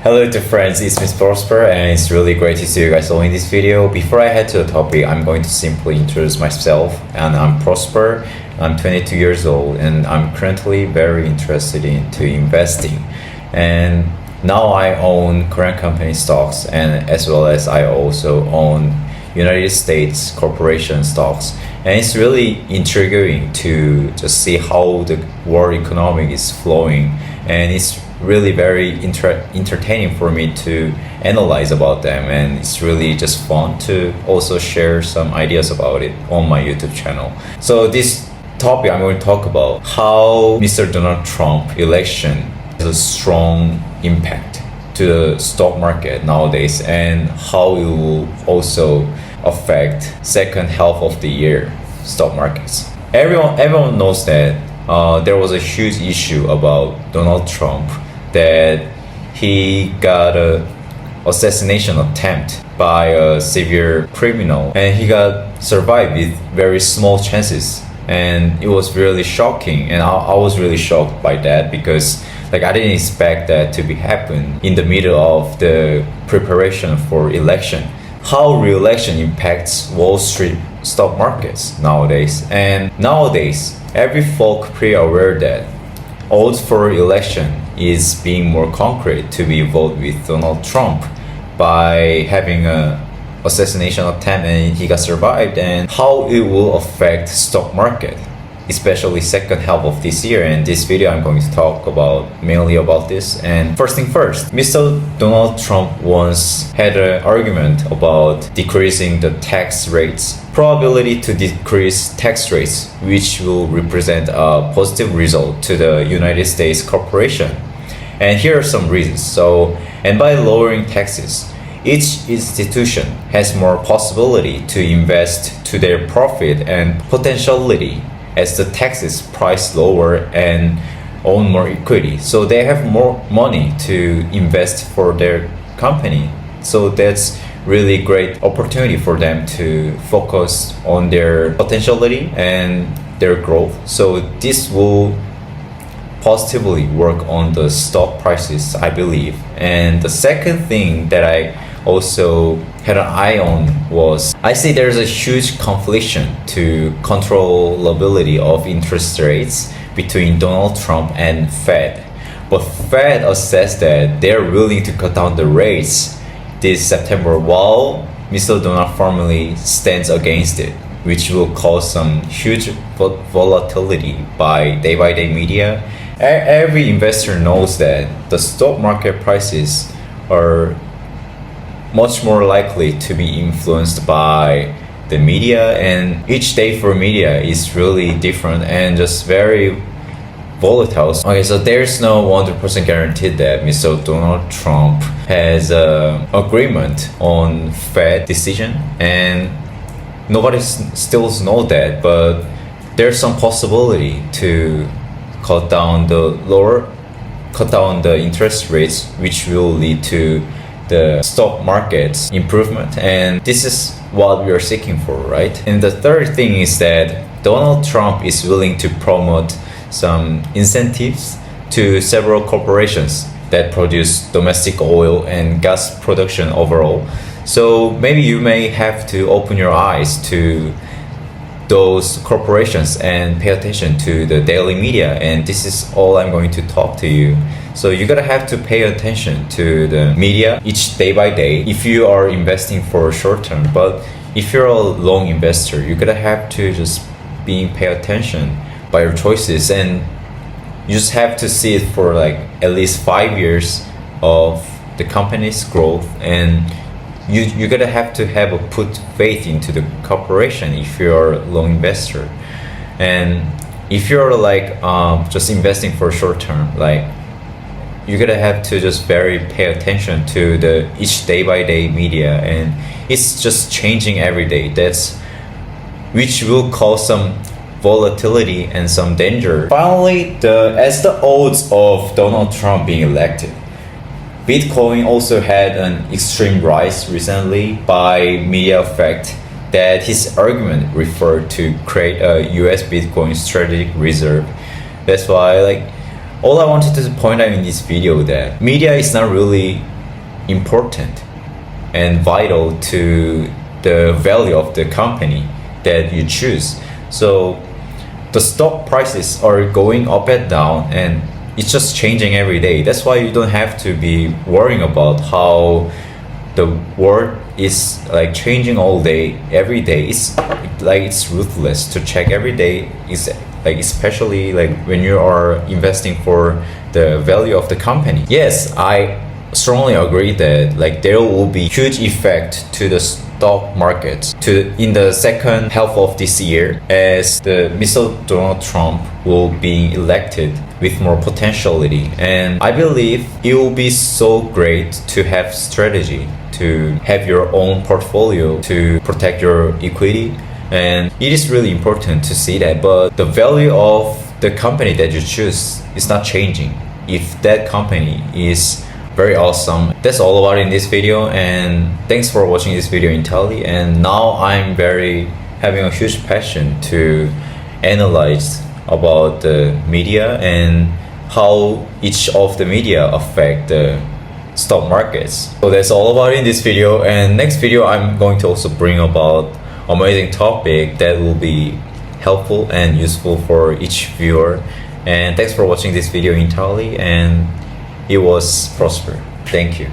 Hello to friends, it's Miss Prosper and it's really great to see you guys all in this video. Before I head to the topic, I'm going to simply introduce myself, and I'm Prosper. I'm 22 years old and I'm currently very interested into investing. And now I own Korean company stocks, and as well as I also own United States corporation stocks. And it's really intriguing to just see how the world economy is flowing, and it's really very entertaining for me to analyze about them, and it's really just fun to also share some ideas about it on my YouTube channel. So this topic I'm going to talk about how Mr. Donald Trump election has a strong impact to the stock market nowadays, and how it will also affect second half of the year stock markets. Everyone knows that there was a huge issue about Donald Trump, that he got a assassination attempt by a severe criminal, and he got survived with very small chances, and it was really shocking. And I was really shocked by that, because I didn't expect that to be happen in the middle of the preparation for election. How re-election impacts Wall Street stock markets nowadays. And nowadays every folk pretty aware that odds for election is being more concrete to be voted with Donald Trump by having a assassination attempt and he got survived, and how it will affect stock market, especially second half of this year. And this video I'm going to talk about mainly about this. And first thing first, Mr. Donald Trump once had an argument about decreasing the tax rates, probability to decrease tax rates, which will represent a positive result to the United States corporation. And here are some reasons. And by lowering taxes, each institution has more possibility to invest to their profit and potentiality, as the taxes price lower and own more equity. So they have more money to invest for their company. So that's really great opportunity for them to focus on their potentiality and their growth. So this will positively work on the stock prices, I believe. And the second thing that I also had an eye on was, I see there's a huge confliction to controllability of interest rates between Donald Trump and Fed. But Fed assessed that they're willing to cut down the rates this September, while Mr. Donald firmly stands against it, which will cause some huge volatility by day media. Every investor knows that the stock market prices are much more likely to be influenced by the media, and each day for media is really different and just very volatile. Okay, so there's no 100% guarantee that Mr. Donald Trump has an agreement on Fed decision, and nobody still knows that, but there's some possibility to cut down the interest rates, which will lead to the stock market's improvement. And this is what we are seeking for, right? And the third thing is that Donald Trump is willing to promote some incentives to several corporations that produce domestic oil and gas production overall. So maybe you may have to open your eyes to those corporations and pay attention to the daily media. And this is all I'm going to talk to you. So you gotta have to pay attention to the media each day by day if you are investing for short term. But if you're a long investor, you gotta have to just pay attention by your choices, and you just have to see it for at least 5 years of the company's growth. And you gotta have to put faith into the corporation if you're a long investor. And if you're just investing for short term, you gotta have to just pay attention to the each day by day media, and it's just changing every day. Which will cause some volatility and some danger. Finally, as the odds of Donald Trump being elected, Bitcoin also had an extreme rise recently by media effect that his argument referred to create a US Bitcoin strategic reserve. That's why all I wanted to point out in this video that media is not really important and vital to the value of the company that you choose. So the stock prices are going up and down, and it's just changing every day. That's why you don't have to be worrying about how the world is like changing all day, every day. It's like it's ruthless to check every day. Is like especially like when you are investing for the value of the company. Yes, I strongly agree that like there will be huge effect to the stock market to in the second half of this year, as the Mr. Donald Trump will be elected with more potentiality. And I believe it will be so great to have strategy, to have your own portfolio to protect your equity. And it is really important to see that, but the value of the company that you choose is not changing. If that company is very awesome. That's all about in this video, and thanks for watching this video entirely. And now I'm very having a huge passion to analyze about the media and how each of the media affect the stock markets. So that's all about in this video, and next video I'm going to also bring about amazing topic that will be helpful and useful for each viewer. And thanks for watching this video entirely, and it was Prosper. Thank you.